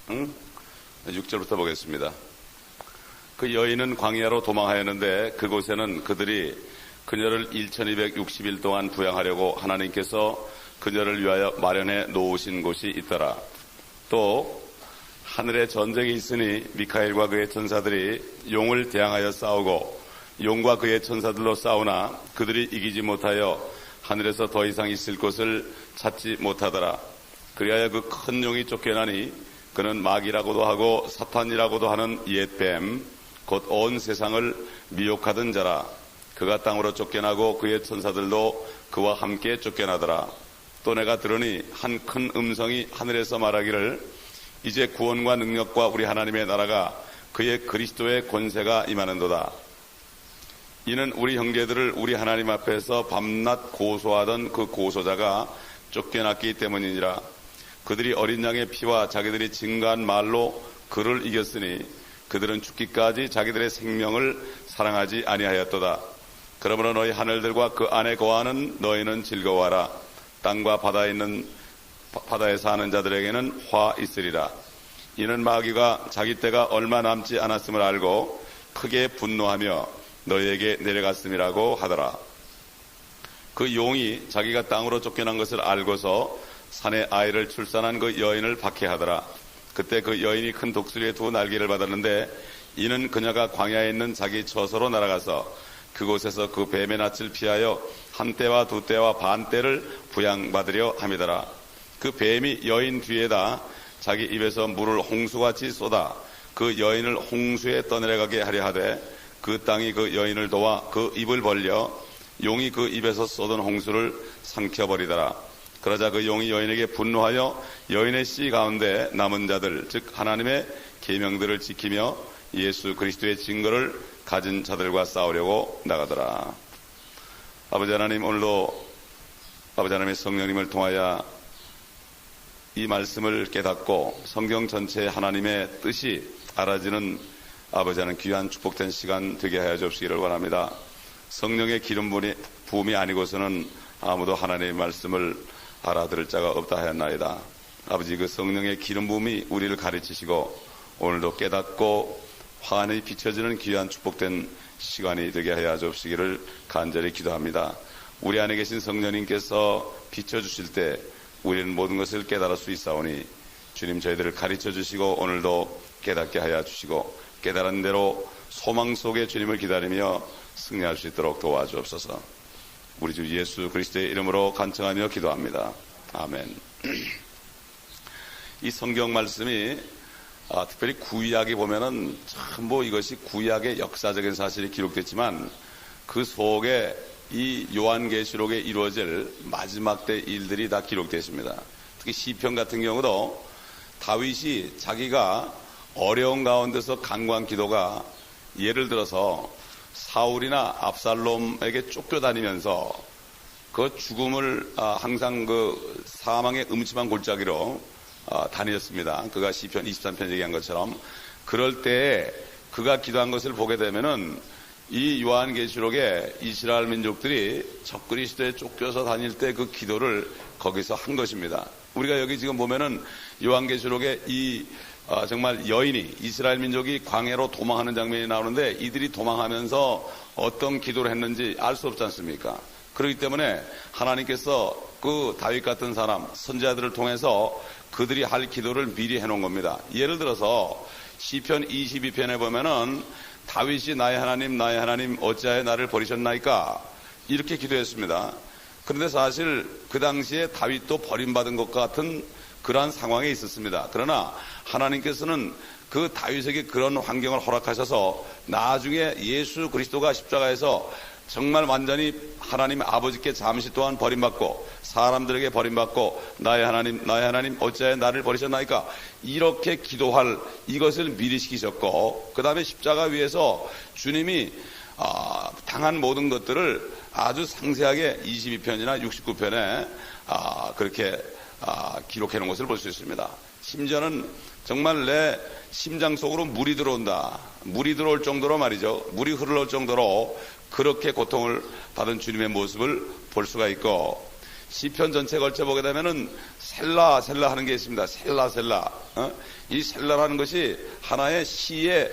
6절부터 보겠습니다. 그 여인은 광야로 도망하였는데 그곳에는 그들이 그녀를 1260일 동안 부양하려고 하나님께서 그녀를 위하여 마련해 놓으신 곳이 있더라. 또 하늘에 전쟁이 있으니 미카엘과 그의 천사들이 용을 대항하여 싸우고 용과 그의 천사들로 싸우나 그들이 이기지 못하여 하늘에서 더 이상 있을 곳을 찾지 못하더라. 그리하여 그 큰 용이 쫓겨나니 그는 마귀라고도 하고 사탄이라고도 하는 옛뱀 곧 온 세상을 미혹하던 자라. 그가 땅으로 쫓겨나고 그의 천사들도 그와 함께 쫓겨나더라. 또 내가 들으니 한 큰 음성이 하늘에서 말하기를 이제 구원과 능력과 우리 하나님의 나라가 그의 그리스도의 권세가 임하는도다. 이는 우리 형제들을 우리 하나님 앞에서 밤낮 고소하던 그 고소자가 쫓겨났기 때문이니라. 그들이 어린 양의 피와 자기들이 증거한 말로 그를 이겼으니 그들은 죽기까지 자기들의 생명을 사랑하지 아니하였도다. 그러므로 너희 하늘들과 그 안에 거하는 너희는 즐거워하라. 땅과 바다에 사는 자들에게는 화 있으리라. 이는 마귀가 자기 때가 얼마 남지 않았음을 알고 크게 분노하며 너희에게 내려갔음이라고 하더라. 그 용이 자기가 땅으로 쫓겨난 것을 알고서 산에 아이를 출산한 그 여인을 박해하더라. 그때 그 여인이 큰 독수리의 두 날개를 받았는데 이는 그녀가 광야에 있는 자기 처소로 날아가서 그곳에서 그 뱀의 낯을 피하여 한 때와 두 때와 반 때를 부양받으려 함이더라. 그 뱀이 여인 뒤에다 자기 입에서 물을 홍수같이 쏟아 그 여인을 홍수에 떠내려가게 하려 하되 그 땅이 그 여인을 도와 그 입을 벌려 용이 그 입에서 쏟은 홍수를 삼켜버리더라. 그러자 그 용이 여인에게 분노하여 여인의 씨 가운데 남은 자들 즉 하나님의 계명들을 지키며 예수 그리스도의 증거를 가진 자들과 싸우려고 나가더라. 아버지 하나님, 오늘도 아버지 하나님의 성령님을 통하여 이 말씀을 깨닫고 성경 전체에 하나님의 뜻이 알아지는 아버지 하나님 귀한 축복된 시간 되게 하여 주시기를 원합니다. 성령의 기름 부음이 아니고서는 아무도 하나님의 말씀을 알아들을 자가 없다 하였나이다. 아버지, 그 성령의 기름 부음이 우리를 가르치시고 오늘도 깨닫고 환히 비춰지는 귀한 축복된 시간이 되게 하여 주시기를 간절히 기도합니다. 우리 안에 계신 성령님께서 비춰주실 때 우리는 모든 것을 깨달을 수 있사오니 주님 저희들을 가르쳐 주시고 오늘도 깨닫게 하여 주시고 깨달은 대로 소망 속에 주님을 기다리며 승리할 수 있도록 도와주옵소서. 우리 주 예수 그리스도의 이름으로 간청하며 기도합니다. 아멘. 이 성경 말씀이 특별히 구약에 보면은 전부 이것이 구약의 역사적인 사실이 기록됐지만 그 속에 이 요한계시록에 이루어질 마지막 때 일들이 다 기록되어 있습니다. 특히 시편 같은 경우도 다윗이 자기가 어려운 가운데서 간구한 기도가 예를 들어서 사울이나 압살롬에게 쫓겨다니면서 그 죽음을 항상 그 사망의 음침한 골짜기로 다녔습니다. 그가 시편 23편 얘기한 것처럼 그럴 때에 그가 기도한 것을 보게 되면은 이 요한계시록에 이스라엘 민족들이 적그리스도에 쫓겨서 다닐 때 그 기도를 거기서 한 것입니다. 우리가 여기 지금 보면은 요한계시록에 이 정말 여인이 이스라엘 민족이 광야로 도망하는 장면이 나오는데 이들이 도망하면서 어떤 기도를 했는지 알 수 없지 않습니까? 그렇기 때문에 하나님께서 그 다윗 같은 사람 선지자들을 통해서 그들이 할 기도를 미리 해놓은 겁니다. 예를 들어서 시편 22편에 보면은 다윗이 나의 하나님 어찌하여 나를 버리셨나이까 이렇게 기도했습니다. 그런데 사실 그 당시에 다윗도 버림받은 것 같은 그러한 상황에 있었습니다. 그러나 하나님께서는 그 다윗에게 그런 환경을 허락하셔서 나중에 예수 그리스도가 십자가에서 정말 완전히 하나님 아버지께 잠시 동안 버림받고 사람들에게 버림받고 나의 하나님 어찌하여 나를 버리셨나이까 이렇게 기도할 이것을 미리 시키셨고 그 다음에 십자가 위에서 주님이 당한 모든 것들을 아주 상세하게 22편이나 69편에 그렇게 기록해 놓은 것을 볼 수 있습니다. 심지어는 정말 내 심장 속으로 물이 들어온다. 물이 들어올 정도로 말이죠. 물이 흐르는 정도로 그렇게 고통을 받은 주님의 모습을 볼 수가 있고 시편 전체에 걸쳐 보게 되면은 셀라 하는 게 있습니다. 셀라. 이 셀라라는 것이 하나의 시의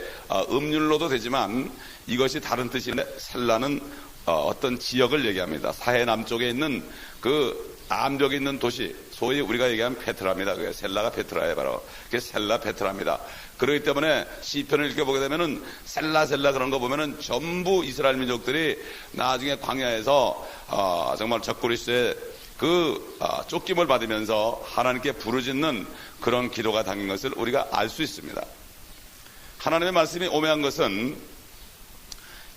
음률로도 되지만 이것이 다른 뜻인데, 셀라는 어떤 지역을 얘기합니다. 사해 남쪽에 있는 그 남쪽에 있는 도시, 소위 우리가 얘기하면 페트라입니다. 그게 셀라가 페트라예요, 바로. 그게 셀라 페트라입니다. 그렇기 때문에 시편을 읽어보게 되면은 셀라 그런 거 보면은 전부 이스라엘 민족들이 나중에 광야에서 정말 적그리스도의 쫓김을 받으면서 하나님께 부르짖는 그런 기도가 담긴 것을 우리가 알 수 있습니다. 하나님의 말씀이 오매한 것은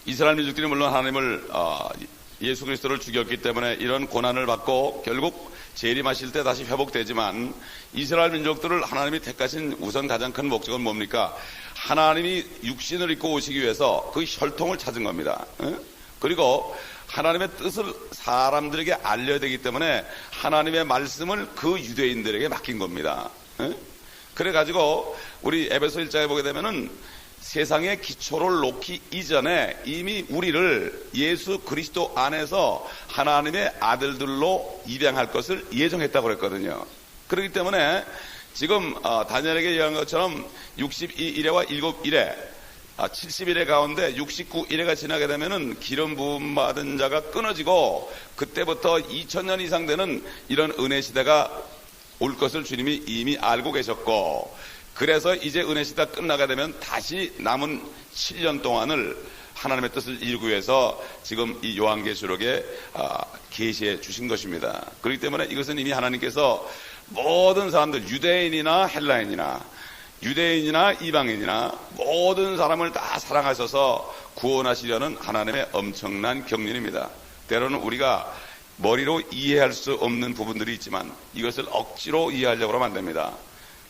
이스라엘 민족들이 물론 하나님을 예수 그리스도를 죽였기 때문에 이런 고난을 받고 결국 재림하실 때 다시 회복되지만, 이스라엘 민족들을 하나님이 택하신 우선 가장 큰 목적은 뭡니까? 하나님이 육신을 입고 오시기 위해서 그 혈통을 찾은 겁니다. 그리고 하나님의 뜻을 사람들에게 알려야 되기 때문에 하나님의 말씀을 그 유대인들에게 맡긴 겁니다. 그래가지고 우리 에베소 1장에 보게 되면은 세상의 기초를 놓기 이전에 이미 우리를 예수 그리스도 안에서 하나님의 아들들로 입양할 것을 예정했다고 그랬거든요. 그렇기 때문에 지금 다니엘에게 얘기한 것처럼 62일에와 7일에 70일의 가운데 69일에가 지나게 되면은 기름 부음 받은 자가 끊어지고, 그때부터 2000년 이상 되는 이런 은혜 시대가 올 것을 주님이 이미 알고 계셨고, 그래서 이제 은혜 시대가 끝나게 되면 다시 남은 7년 동안을 하나님의 뜻을 이루기 위해서 지금 이 요한계시록에 계시해 주신 것입니다. 그렇기 때문에 이것은 이미 하나님께서 모든 사람들, 유대인이나 헬라인이나 유대인이나 이방인이나 모든 사람을 다 사랑하셔서 구원하시려는 하나님의 엄청난 경륜입니다. 때로는 우리가 머리로 이해할 수 없는 부분들이 있지만 이것을 억지로 이해하려고 하면 안 됩니다.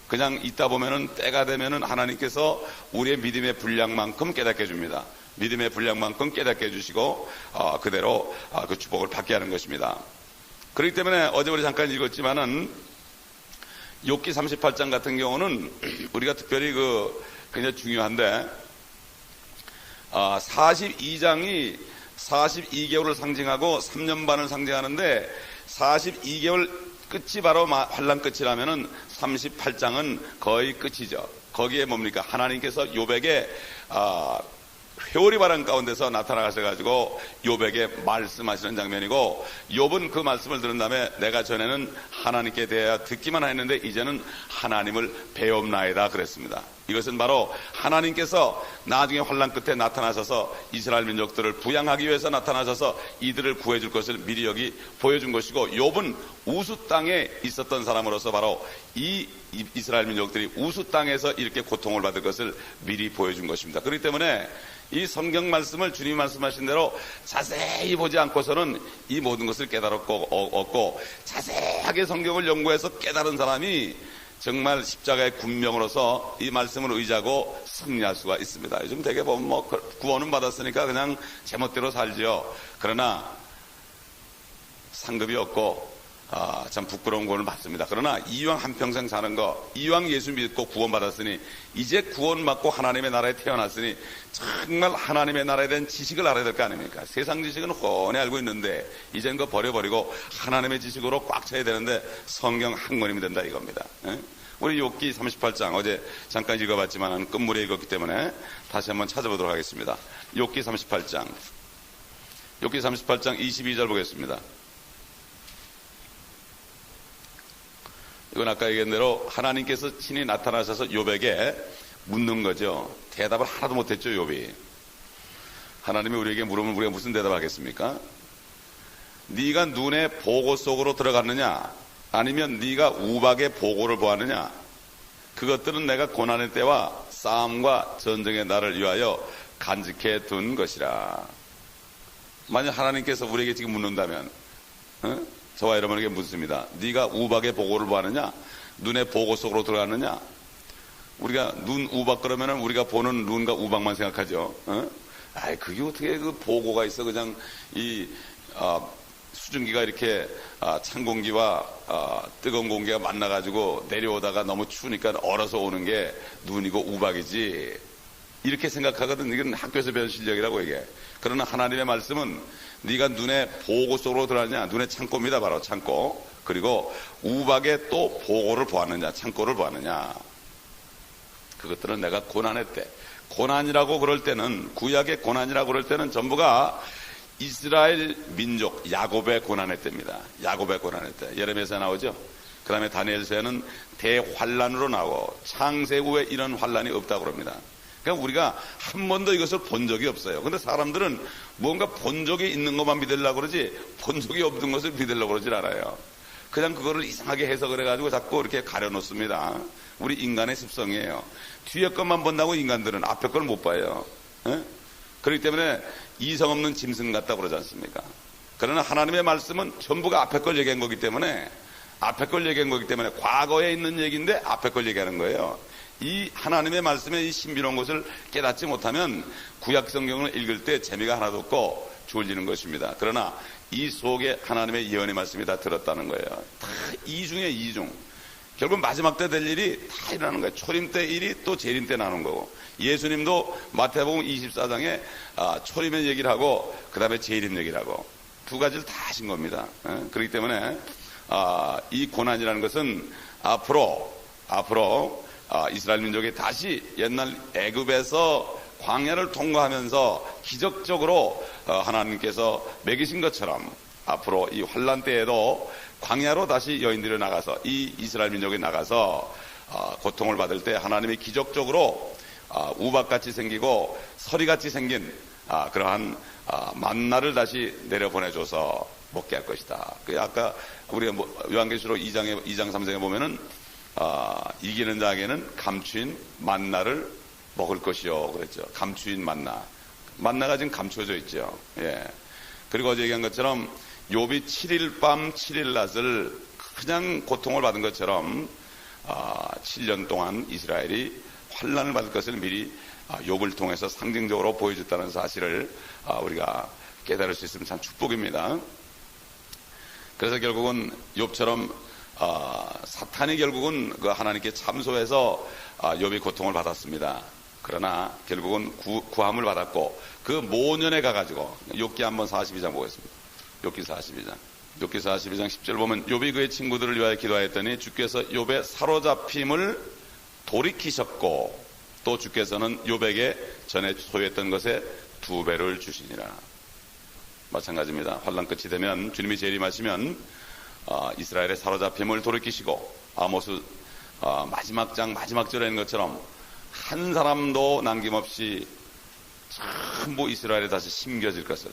그냥 있다 보면은 때가 되면은 하나님께서 우리의 믿음의 분량만큼 깨닫게 해줍니다. 믿음의 분량만큼 깨닫게 해주시고 그대로 그 축복을 받게 하는 것입니다. 그렇기 때문에 어제 우리 잠깐 읽었지만은 욥기 38장 같은 경우는 우리가 특별히 굉장히 중요한데, 42장이 42개월을 상징하고 3년 반을 상징하는데, 42개월 끝이 바로 환란 끝이라면은 38장은 거의 끝이죠. 거기에 뭡니까? 하나님께서 욥에게 회오리 바람 가운데서 나타나가셔가지고 욥에게 말씀하시는 장면이고, 욥은 그 말씀을 들은 다음에 내가 전에는 하나님께 대하여 듣기만 했는데 이제는 하나님을 배웁나이다 그랬습니다. 이것은 바로 하나님께서 나중에 환란 끝에 나타나셔서 이스라엘 민족들을 부양하기 위해서 나타나셔서 이들을 구해줄 것을 미리 여기 보여준 것이고, 욥은 우수 땅에 있었던 사람으로서 바로 이 이스라엘 민족들이 우수 땅에서 이렇게 고통을 받을 것을 미리 보여준 것입니다. 그렇기 때문에 이 성경 말씀을 주님이 말씀하신 대로 자세히 보지 않고서는 이 모든 것을 깨달았고 자세하게 성경을 연구해서 깨달은 사람이 정말 십자가의 군명으로서 이 말씀을 의지하고 승리할 수가 있습니다. 요즘 되게 보면 구원은 받았으니까 그냥 제멋대로 살지요. 그러나 상급이 없고 참 부끄러운 구원을 받습니다. 그러나 이왕 한평생 사는 거, 이왕 예수 믿고 구원받았으니 이제 구원받고 하나님의 나라에 태어났으니 정말 하나님의 나라에 대한 지식을 알아야 될 거 아닙니까? 세상 지식은 훤히 알고 있는데 이젠 그거 버려버리고 하나님의 지식으로 꽉 차야 되는데 성경 한 권이면 된다 이겁니다. 우리 욥기 38장 어제 잠깐 읽어봤지만 끝물에 읽었기 때문에 다시 한번 찾아보도록 하겠습니다. 욥기 38장 22절 보겠습니다. 이건 아까 얘기한 대로 하나님께서 친히 나타나셔서 욥에게 묻는 거죠. 대답을 하나도 못했죠, 욥이. 하나님이 우리에게 물으면 우리가 무슨 대답을 하겠습니까? 네가 눈의 보고 속으로 들어갔느냐, 아니면 네가 우박의 보고를 보았느냐, 그것들은 내가 고난의 때와 싸움과 전쟁의 날을 위하여 간직해 둔 것이라. 만약 하나님께서 우리에게 지금 묻는다면 저와 여러분에게 묻습니다. 네가 우박의 보고를 보았느냐, 눈의 보고 속으로 들어갔느냐. 우리가 눈 우박 그러면은 우리가 보는 눈과 우박만 생각하죠. 그게 어떻게 그 보고가 있어. 그냥 이 수증기가 이렇게 찬 공기와 뜨거운 공기가 만나가지고 내려오다가 너무 추우니까 얼어서 오는 게 눈이고 우박이지. 이렇게 생각하거든. 이건 학교에서 배운 실력이라고 이게. 그러나 하나님의 말씀은 네가 눈에 보고 속으로 들어가느냐. 눈에 창고입니다. 바로 창고. 그리고 우박에 또 보고를 보았느냐. 창고를 보았느냐. 그것들은 내가 고난했대. 고난이라고 그럴 때는, 구약의 고난이라고 그럴 때는 전부가 이스라엘 민족 야곱의 고난의 때입니다. 야곱의 고난의 때. 예레미야서에 나오죠. 그 다음에 다니엘서에는 대환란으로 나오고 창세후에 이런 환란이 없다고 그럽니다. 그러니까 우리가 한 번도 이것을 본 적이 없어요. 근데 사람들은 뭔가 본 적이 있는 것만 믿으려고 그러지 본 적이 없는 것을 믿으려고 그러질 않아요. 그냥 그거를 이상하게 해석을 해가지고 자꾸 이렇게 가려놓습니다. 우리 인간의 습성이에요. 뒤에 것만 본다고 인간들은 앞에 걸 못 봐요. 에? 그렇기 때문에 이성 없는 짐승 같다고 그러지 않습니까? 그러나 하나님의 말씀은 전부가 앞에 걸 얘기한 거기 때문에 과거에 있는 얘기인데 앞에 걸 얘기하는 거예요. 이 하나님의 말씀의 이 신비로운 것을 깨닫지 못하면 구약 성경을 읽을 때 재미가 하나도 없고 졸리는 것입니다. 그러나 이 속에 하나님의 예언의 말씀이 다 들었다는 거예요. 다 이중에 이중. 결국 마지막 때 될 일이 다 일어나는 거예요. 초림 때 일이 또 재림 때 나는 거고, 예수님도 마태복음 24장에 초림의 얘기를 하고 그 다음에 재림 얘기를 하고 두 가지를 다 하신 겁니다. 그렇기 때문에 이 고난이라는 것은 앞으로 이스라엘 민족이 다시 옛날 애굽에서 광야를 통과하면서 기적적으로 하나님께서 먹이신 것처럼 앞으로 이 환란 때에도 광야로 다시 여인들이 나가서 이 이스라엘 민족이 나가서 고통을 받을 때 하나님이 기적적으로 우박같이 생기고 서리같이 생긴 그러한 만나를 다시 내려보내줘서 먹게 할 것이다. 아까 우리가 요한계시록 2장 3장에 보면은 이기는 자에게는 감추인 만나를 먹을 것이요 그랬죠. 감추인 만나가 지금 감춰져 있죠. 예. 그리고 어제 얘기한 것처럼 욥이 7일 밤 7일 낮을 그냥 고통을 받은 것처럼 7년 동안 이스라엘이 환난을 받을 것을 미리 욥을 통해서 상징적으로 보여줬다는 사실을 우리가 깨달을 수 있으면 참 축복입니다. 그래서 결국은 욥처럼 사탄이 결국은 그 하나님께 참소해서 욥이 고통을 받았습니다. 그러나 결국은 구함을 받았고 그 모년에 가가지고 욥기 한번 42장 보겠습니다. 욥기 42장 10절 보면 욥이 그의 친구들을 위하여 기도하였더니 주께서 욥의 사로잡힘을 돌이키셨고 또 주께서는 욥에게 전에 소유했던 것의 2배를 주시니라. 마찬가지입니다. 환난 끝이 되면 주님이 재림하시면 이스라엘의 사로잡힘을 돌이키시고 아모스 마지막 장 마지막 절에 있는 것처럼 한 사람도 남김없이 전부 이스라엘에 다시 심겨질 것을,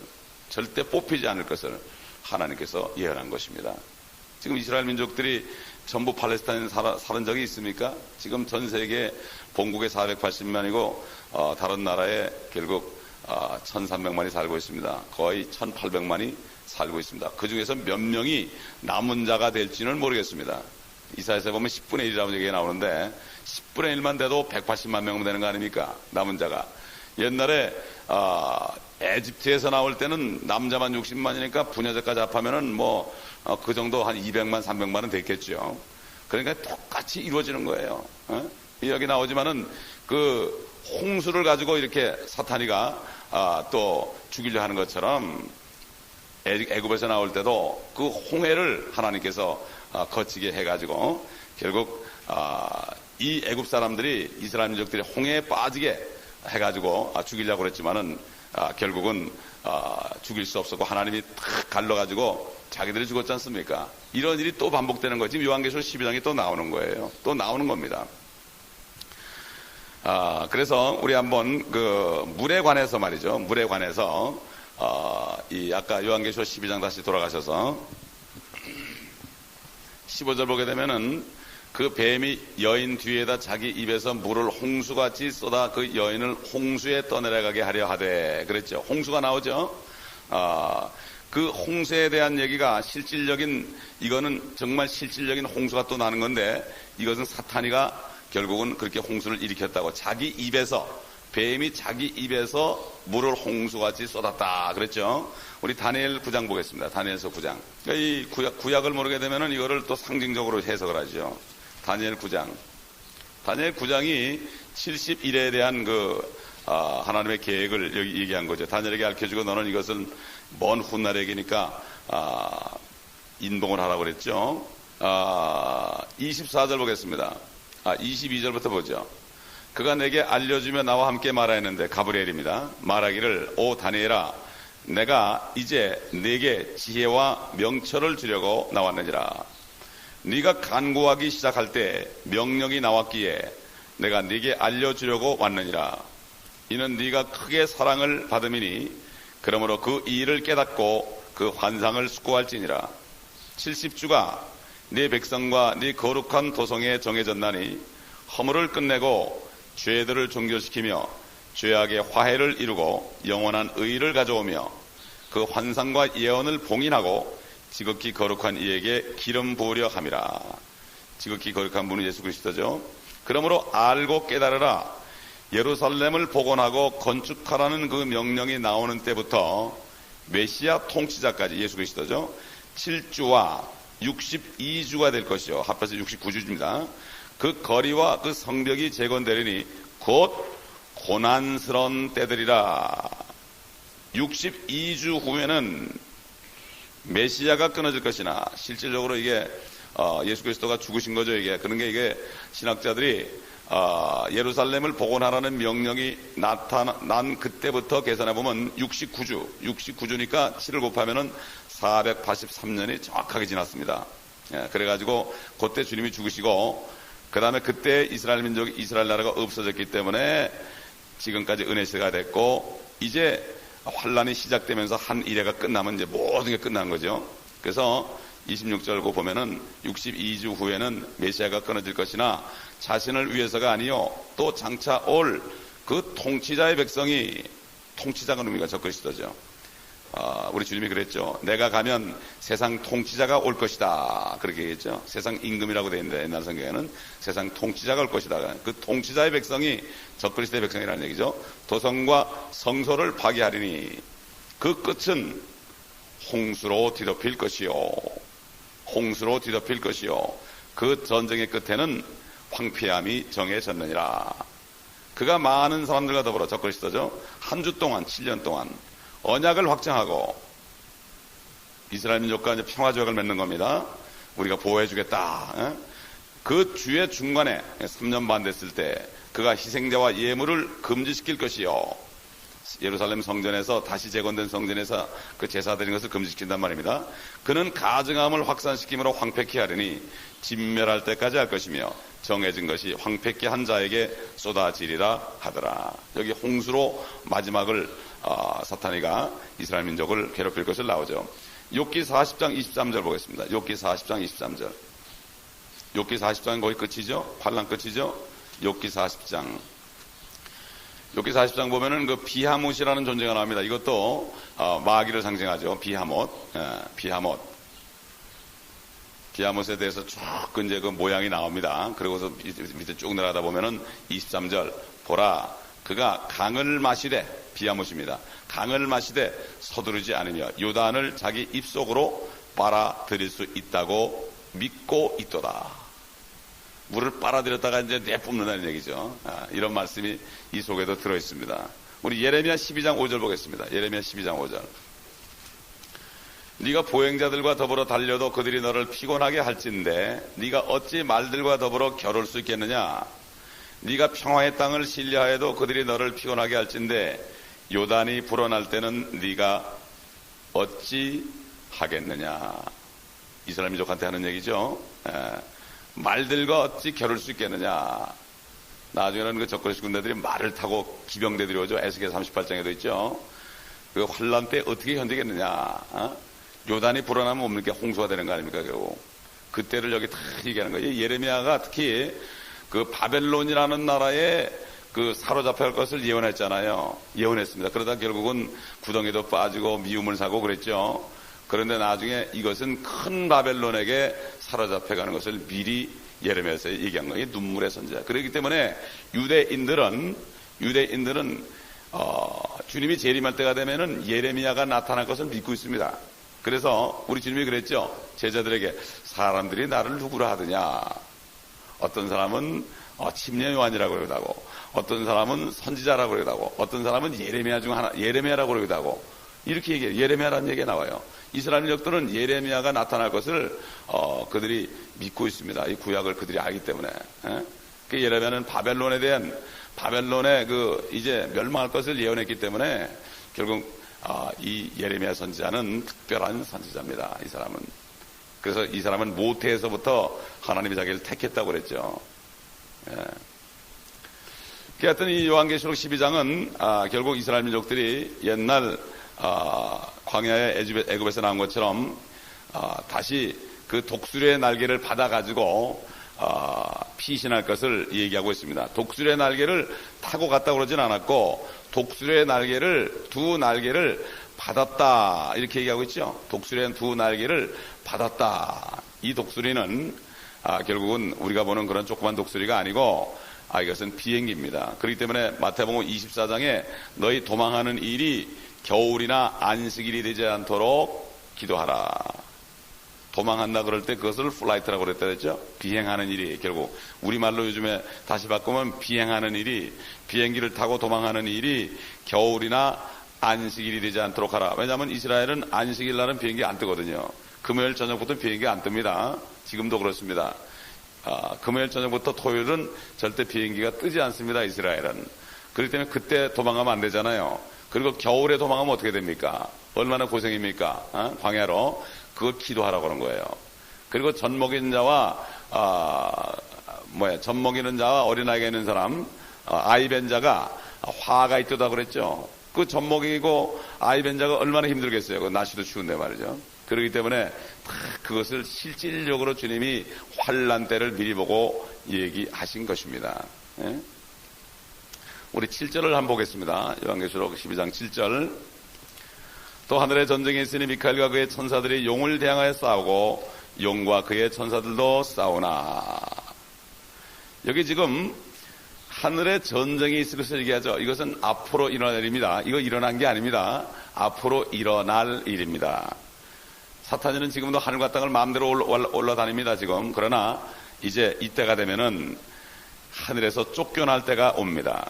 절대 뽑히지 않을 것을 하나님께서 예언한 것입니다. 지금 이스라엘 민족들이 전부 팔레스타인에 살은 적이 있습니까? 지금 전 세계 본국에 480만이고 다른 나라에 결국 1300만이 살고 있습니다. 거의 1800만이 살고 있습니다. 그 중에서 몇 명이 남은 자가 될지는 모르겠습니다. 이사야서에 보면 10분의 1이라고 얘기가 나오는데 10분의 1만 돼도 180만 명 되는 거 아닙니까? 남은 자가. 옛날에 에집트에서 나올 때는 남자만 60만이니까 부녀자까지 합하면은 그 정도 한 200만 300만은 됐겠죠. 그러니까 똑같이 이루어지는 거예요. 여기 나오지만은 그 홍수를 가지고 이렇게 사탄이가 또 죽이려 하는 것처럼 애굽에서 나올 때도 그 홍해를 하나님께서 거치게 해가지고 결국 이 애굽 사람들이 이스라엘 민족들이 홍해에 빠지게 해가지고 죽이려고 그랬지만은 결국은 죽일 수 없었고 하나님이 탁 갈라가지고 자기들이 죽었지 않습니까? 이런 일이 또 반복되는 거지. 지금 요한계시록 12장에 또 나오는 거예요. 또 나오는 겁니다. 그래서 우리 한번 그 물에 관해서 말이죠. 물에 관해서 이 아까 요한계시록 12장 다시 돌아가셔서 15절 보게 되면은 그 뱀이 여인 뒤에다 자기 입에서 물을 홍수같이 쏟아 그 여인을 홍수에 떠내려가게 하려 하되 그랬죠. 홍수가 나오죠. 그 홍수에 대한 얘기가 이거는 정말 실질적인 홍수가 또 나는 건데 이것은 사탄이가 결국은 그렇게 홍수를 일으켰다고 뱀이 자기 입에서 물을 홍수같이 쏟았다 그랬죠. 우리 다니엘 9장 보겠습니다. 다니엘서 9장. 그러니까 이 구약을 모르게 되면은 이거를 또 상징적으로 해석을 하죠. 다니엘 9장이 71에 대한 그 하나님의 계획을 여기 얘기한 거죠. 다니엘에게 알려주고 너는 이것은 먼 훗날 얘기니까 인봉을 하라고 그랬죠. 24절 보겠습니다. 22절부터 보죠. 그가 내게 알려주며 나와 함께 말하였는데, 가브리엘입니다. 말하기를 오 다니엘아, 내가 이제 네게 지혜와 명철을 주려고 나왔느니라. 네가 간구하기 시작할 때 명령이 나왔기에 내가 네게 알려주려고 왔느니라. 이는 네가 크게 사랑을 받음이니 그러므로 그 일을 깨닫고 그 환상을 숙고할지니라. 70주가 네 백성과 네 거룩한 도성에 정해졌나니 허물을 끝내고 죄들을 종교시키며 죄악의 화해를 이루고 영원한 의를 가져오며 그 환상과 예언을 봉인하고 지극히 거룩한 이에게 기름 부으려 함이라. 지극히 거룩한 분은 예수 그리스도죠. 그러므로 알고 깨달으라. 예루살렘을 복원하고 건축하라는 그 명령이 나오는 때부터 메시아 통치자까지, 예수 그리스도죠, 7주와 62주가 될 것이요, 합해서 69주입니다. 그 거리와 그 성벽이 재건되리니 곧 고난스러운 때들이라. 62주 후에는 메시아가 끊어질 것이나, 실질적으로 이게 예수 그리스도가 죽으신 거죠. 이게 그런 게, 이게 신학자들이 예루살렘을 복원하라는 명령이 나타난 그때부터 계산해 보면 69주니까 7을 곱하면은 483년이 정확하게 지났습니다. 그래가지고 그때 주님이 죽으시고, 그 다음에 그때 이스라엘 민족이, 이스라엘 나라가 없어졌기 때문에 지금까지 은혜 시대가 됐고, 이제 환란이 시작되면서 한 이래가 끝나면 이제 모든 게 끝난 거죠. 그래서 26절 고 보면은 62주 후에는 메시아가 끊어질 것이나 자신을 위해서가 아니요 또 장차 올 그 통치자의 백성이, 통치자가 누굽니까? 적그리스도죠. 우리 주님이 그랬죠. 내가 가면 세상 통치자가 올 것이다. 그렇게 얘기했죠. 세상 임금이라고 되어 있는데, 옛날 성경에는 세상 통치자가 올 것이다. 그 통치자의 백성이 적그리스도의 백성이라는 얘기죠. 도성과 성소를 파괴하리니 그 끝은 홍수로 뒤덮일 것이요. 홍수로 뒤덮일 것이요. 그 전쟁의 끝에는 황폐함이 정해졌느니라. 그가 많은 사람들과 더불어, 적그리스도죠, 한 주 동안, 7년 동안 언약을 확정하고 이스라엘 민족과 이제 평화조약을 맺는 겁니다. 우리가 보호해주겠다. 그 주의 중간에 3년 반 됐을 때 그가 희생자와 예물을 금지시킬 것이요. 예루살렘 성전에서, 다시 재건된 성전에서 그 제사 드리는 것을 금지시킨단 말입니다. 그는 가증함을 확산시킴으로 황폐케 하리니 진멸할 때까지 할 것이며 정해진 것이 황폐케 한 자에게 쏟아지리라 하더라. 여기 홍수로 마지막을 사탄이가 이스라엘 민족을 괴롭힐 것을 나오죠. 욥기 40장 23절 보겠습니다. 욥기 40장 23절. 욥기 40장은 거의 끝이죠. 환란 끝이죠. 욥기 40장. 욥기 40장 보면은 그 비하못이라는 존재가 나옵니다. 이것도 마귀를 상징하죠. 비하못에 대해서 쭉 이제 그 모양이 나옵니다. 그리고서 밑에 쭉 내려가다 보면은 23절, 보라 그가 강을 마시되, 비하못입니다. 강을 마시되 서두르지 않으며 요단을 자기 입속으로 빨아들일 수 있다고 믿고 있도다. 물을 빨아들였다가 이제 내뿜는다는 얘기죠. 이런 말씀이 이 속에도 들어있습니다. 우리 예레미야 12장 5절 보겠습니다. 예레미야 12장 5절. 네가 보행자들과 더불어 달려도 그들이 너를 피곤하게 할진대 네가 어찌 말들과 더불어 겨룰 수 있겠느냐. 네가 평화의 땅을 신뢰하여도 그들이 너를 피곤하게 할진대 요단이 불어날 때는 네가 어찌 하겠느냐. 이스라엘 민족한테 하는 얘기죠. 말들과 어찌 겨룰 수 있겠느냐. 나중에는 그 적그리스 군대들이 말을 타고 기병대들이 오죠. 에스겔 38장에도 있죠. 그 환란 때 어떻게 견디겠느냐. 요단이 불어나면 뭡니까? 홍수가 되는 거 아닙니까? 결국 그때를 여기 다 얘기하는 거예요. 예레미야가 특히 그 바벨론이라는 나라에 그 사로잡혀갈 것을 예언했잖아요. 예언했습니다. 그러다 결국은 구덩이도 빠지고 미움을 사고 그랬죠. 그런데 나중에 이것은 큰 바벨론에게 사로잡혀가는 것을 미리 예레미야에서 얘기한 거예요. 눈물의 선지자. 그렇기 때문에 유대인들은 주님이 재림할 때가 되면은 예레미야가 나타날 것을 믿고 있습니다. 그래서 우리 주님이 그랬죠. 제자들에게 사람들이 나를 누구라 하더냐. 어떤 사람은 침례 요한이라고 그러기도 하고, 어떤 사람은 선지자라고 그러기도 하고, 어떤 사람은 예레미야 중 하나, 예레미야라고 그러기도 하고, 이렇게 얘기해요. 예레미야라는 얘기가 나와요. 이스라엘 민족들은 예레미야가 나타날 것을 그들이 믿고 있습니다. 이 구약을 그들이 알기 때문에. 그 예레미야는 바벨론의 이제 멸망할 것을 예언했기 때문에 결국 이 예레미야 선지자는 특별한 선지자입니다. 이 사람은. 그래서 이 사람은 모태에서부터 하나님이 자기를 택했다고 그랬죠. 하여튼 이 요한계시록 12장은 결국 이스라엘 민족들이 옛날 광야의 애굽에서 나온 것처럼 다시 그 독수리의 날개를 받아가지고 피신할 것을 얘기하고 있습니다. 독수리의 날개를 타고 갔다고 그러진 않았고, 독수리의 두 날개를 받았다 이렇게 얘기하고 있죠. 독수리의 두 날개를 받았다. 이 독수리는 결국은 우리가 보는 그런 조그만 독수리가 아니고 이것은 비행기입니다. 그렇기 때문에 마태복음 24장에 너희 도망하는 일이 겨울이나 안식일이 되지 않도록 기도하라. 도망한다 그럴 때 그것을 플라이트라고 그랬다 그랬죠. 비행하는 일이, 결국 우리말로 요즘에 다시 바꾸면 비행하는 일이, 비행기를 타고 도망하는 일이 겨울이나 안식일이 되지 않도록 하라. 왜냐하면 이스라엘은 안식일 날은 비행기 안 뜨거든요. 금요일 저녁부터 비행기 안 뜹니다. 지금도 그렇습니다. 금요일 저녁부터 토요일은 절대 비행기가 뜨지 않습니다. 이스라엘은. 그렇기 때문에 그때 도망가면 안 되잖아요. 그리고 겨울에 도망가면 어떻게 됩니까? 얼마나 고생입니까? 광야로. 그걸 기도하라고 그런 거예요. 그리고 젖 먹이는 자와 어린아이가 있는 사람, 아이 벤 자가 화가 있다고 그랬죠. 그 젖 먹이고 아이 벤 자가 얼마나 힘들겠어요. 그 날씨도 추운데 말이죠. 그렇기 때문에 그것을 실질적으로 주님이 환난 때를 미리 보고 얘기하신 것입니다. 예? 우리 7절을 한번 보겠습니다. 요한계시록 12장 7절. 또 하늘에 전쟁이 있으니 미카엘과 그의 천사들이 용을 대항하여 싸우고 용과 그의 천사들도 싸우나. 여기 지금 하늘에 전쟁이 있을 것을 얘기하죠. 이것은 앞으로 일어날 일입니다. 이거 일어난 게 아닙니다. 앞으로 일어날 일입니다. 사탄이는 지금도 하늘과 땅을 마음대로 올라다닙니다. 지금. 그러나 이제 이때가 되면은 하늘에서 쫓겨날 때가 옵니다.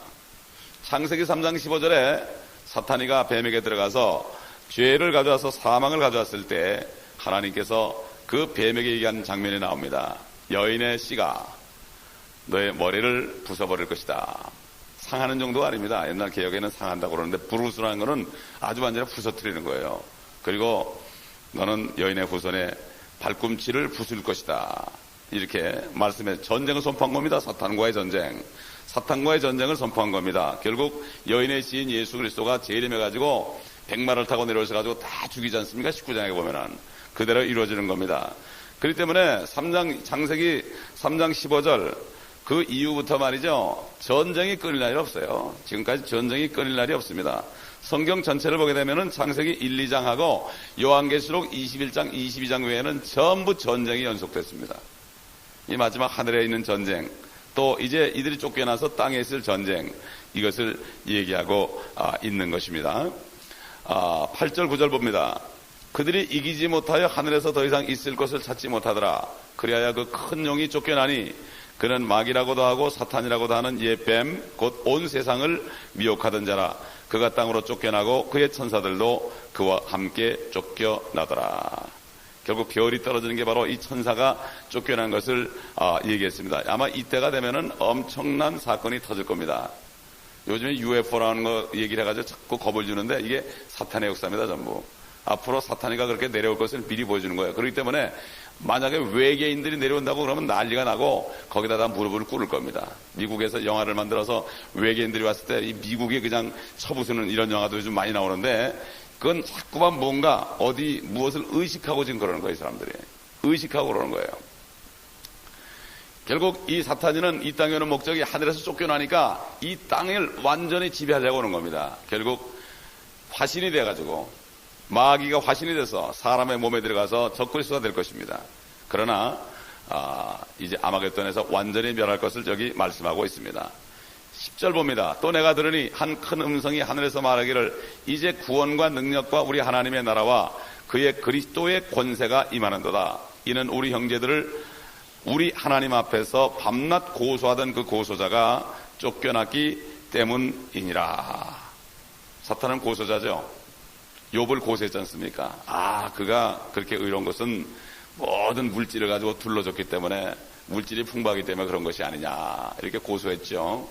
창세기 3장 15절에 사탄이가 뱀에게 들어가서 죄를 가져와서 사망을 가져왔을 때 하나님께서 그 뱀에게 얘기한 장면이 나옵니다. 여인의 씨가 너의 머리를 부숴버릴 것이다. 상하는 정도가 아닙니다. 옛날 개혁에는 상한다고 그러는데 부르스라는 것은 아주 완전히 부서뜨리는 거예요. 그리고 너는 여인의 후손의 발꿈치를 부술 것이다. 이렇게 말씀해. 전쟁을 선포한 겁니다. 사탄과의 전쟁. 사탄과의 전쟁을 선포한 겁니다. 결국 여인의 씨인 예수 그리스도가 재림해가지고 백마를 타고 내려오셔가지고 다 죽이지 않습니까? 19장에 보면은. 그대로 이루어지는 겁니다. 그렇기 때문에 창세기 3장 15절 그 이후부터 말이죠. 전쟁이 끊일 날이 없어요. 지금까지 전쟁이 끊일 날이 없습니다. 성경 전체를 보게 되면은 창세기 1, 2장하고 요한계시록 21장, 22장 외에는 전부 전쟁이 연속됐습니다. 이 마지막 하늘에 있는 전쟁, 또 이제 이들이 쫓겨나서 땅에 있을 전쟁, 이것을 얘기하고 있는 것입니다. 8절 9절 봅니다. 그들이 이기지 못하여 하늘에서 더 이상 있을 것을 찾지 못하더라. 그리하여 그 큰 용이 쫓겨나니 그는 마귀라고도 하고 사탄이라고도 하는 뱀 곧 온 세상을 미혹하던 자라. 그가 땅으로 쫓겨나고 그의 천사들도 그와 함께 쫓겨나더라. 결국 별이 떨어지는 게 바로 이 천사가 쫓겨난 것을 얘기했습니다. 아마 이때가 되면은 엄청난 사건이 터질 겁니다. 요즘에 UFO라는 거 얘기를 해가지고 자꾸 겁을 주는데 이게 사탄의 역사입니다. 전부. 앞으로 사탄이가 그렇게 내려올 것을 미리 보여주는 거예요. 그렇기 때문에 만약에 외계인들이 내려온다고 그러면 난리가 나고 거기다 다 무릎을 꿇을 겁니다. 미국에서 영화를 만들어서 외계인들이 왔을 때 이 미국이 그냥 쳐부수는 이런 영화도 요즘 많이 나오는데 그건 자꾸만 뭔가 무엇을 의식하고 지금 그러는 거예요. 이 사람들이. 의식하고 그러는 거예요. 결국 이 사탄이는 이 땅에 오는 목적이 하늘에서 쫓겨나니까 이 땅을 완전히 지배하려고 하는 겁니다. 결국 화신이 돼가지고 마귀가 화신이 돼서 사람의 몸에 들어가서 적그리스도가 될 것입니다. 그러나 이제 아마겟돈에서 완전히 멸할 것을 저기 말씀하고 있습니다. 10절 봅니다. 또 내가 들으니 한 큰 음성이 하늘에서 말하기를 이제 구원과 능력과 우리 하나님의 나라와 그의 그리스도의 권세가 임하는도다. 이는 우리 형제들을 우리 하나님 앞에서 밤낮 고소하던 그 고소자가 쫓겨났기 때문이니라. 사탄은 고소자죠. 욥을 고소했지 않습니까? 그가 그렇게 의로운 것은 모든 물질을 가지고 둘러줬기 때문에, 물질이 풍부하기 때문에 그런 것이 아니냐, 이렇게 고소했죠.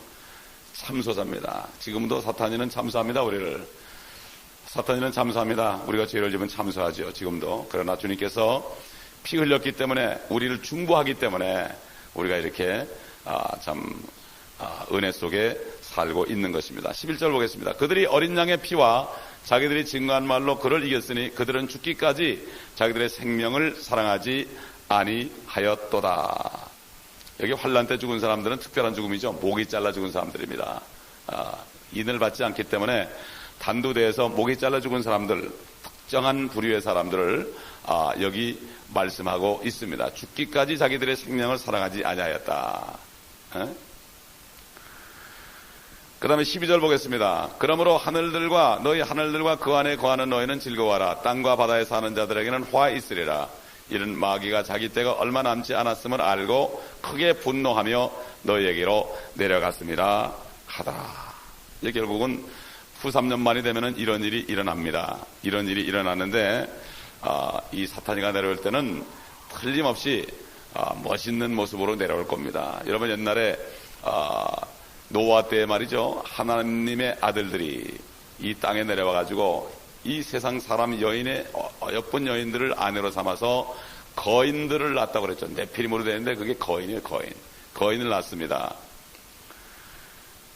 참소자입니다. 지금도 사탄이는 참소합니다. 우리를. 사탄이는 참소합니다. 우리가 죄를 지으면 참소하죠. 지금도. 그러나 주님께서 피 흘렸기 때문에, 우리를 중보하기 때문에 우리가 이렇게 은혜 속에 살고 있는 것입니다. 11절 보겠습니다. 그들이 어린 양의 피와 자기들이 증거한 말로 그를 이겼으니 그들은 죽기까지 자기들의 생명을 사랑하지 아니하였도다. 여기 환난 때 죽은 사람들은 특별한 죽음이죠. 목이 잘라 죽은 사람들입니다. 인을 받지 않기 때문에 단두대에서 목이 잘라 죽은 사람들, 특정한 부류의 사람들을 여기 말씀하고 있습니다. 죽기까지 자기들의 생명을 사랑하지 아니하였다. 그 다음에 12절 보겠습니다. 그러므로 너희 하늘들과 그 안에 거하는 너희는 즐거워하라. 땅과 바다에 사는 자들에게는 화 있으리라. 이는 마귀가 자기 때가 얼마 남지 않았음을 알고 크게 분노하며 너희에게로 내려갔습니다 하더라. 이제 결국은 후 3년 만이 되면 이런 일이 일어납니다. 이런 일이 일어났는데 이 사탄이가 내려올 때는 틀림없이 멋있는 모습으로 내려올 겁니다. 여러분, 옛날에 노아 때 말이죠, 하나님의 아들들이 이 땅에 내려와 가지고 이 세상 사람 여인의 어여쁜 여인들을 아내로 삼아서 거인들을 낳았다고 그랬죠. 네피림으로 되는데 그게 거인이에요. 거인을 낳습니다.